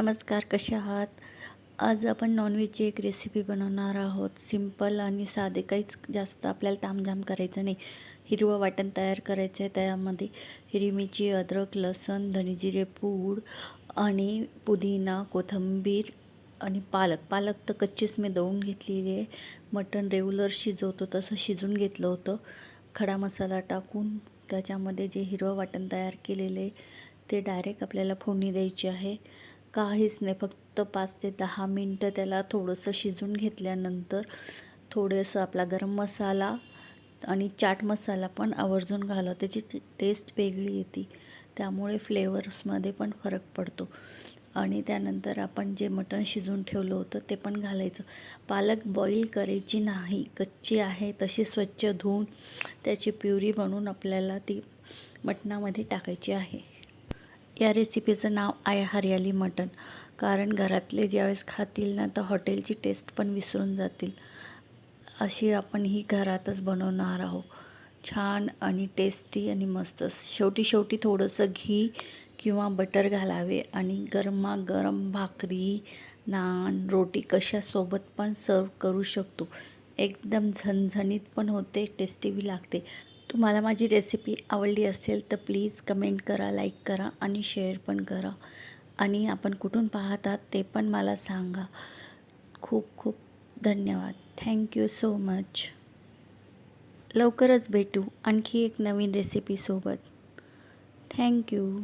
नमस्कार, कसे आहात? आज आपण नॉनव्हेजची एक रेसिपी बनवणार आहोत. सिंपल आणि साधे, काहीच जास्त आपल्याला तामझाम करायचं नाही. हिरवं वाटण तयार करायचं आहे. त्यामध्ये हिरवी मिरची, अद्रक, लसूण, धने-जिरे पूड आणि पुदिना, कोथिंबीर आणि पालक तर कच्चीच मी दळून घेतलेली आहे. मटण रेग्युलर शिजवतो तसं शिजवून घेतलं होतं. खडा मसाला टाकून त्याच्यामध्ये जे हिरवं वाटण तयार केलेले ते डायरेक्ट आपल्याला फोडणी द्यायची आहे. काहीच नाही, फक्त 5 ते 10 मिनटं त्याला थोडंसं शिजवून घेतल्यानंतर थोडंसं आपला गरम मसाला आणि चाट मसाला पण आवर्जून घाला. त्याची टेस्ट वेगळी येते, त्यामुळे फ्लेवर्समध्ये पण फरक पडतो. आणि त्यानंतर आपण जे मटण शिजवून ठेवलं होतं ते पण घालायचं. पालक बॉईल करायची नाही, कच्ची आहे तशी स्वच्छ धुवून त्याची प्युरी बनवून आपल्याला ती मटणामध्ये टाकायची आहे. या रेसिपीचं नाव आहे हरियाली मटण. कारण घरातले ज्यावेळेस खातील ना, तर हॉटेलची टेस्ट पण विसरून जातील. अशी आपण ही घरातच बनवणार आहोत. छान आणि टेस्टी आणि मस्त. शेवटी थोडंसं घी किंवा बटर घालावे आणि गरमागरम भाकरी, नान, रोटी कशासोबत पण सर्व करू शकतो. एकदम झणझणीत पण होते, टेस्टी बी लागते. तुम्हाला माझी रेसिपी आवडली असेल तर प्लीज कमेंट करा, लाईक करा आणि शेअर पण करा. आणि आपण कुठून पाहतात ते पण मला सांगा. खूप खूप धन्यवाद. Thank you so much. लवकरच भेटू आणखी एक नवीन रेसिपीसोबत. थँक्यू.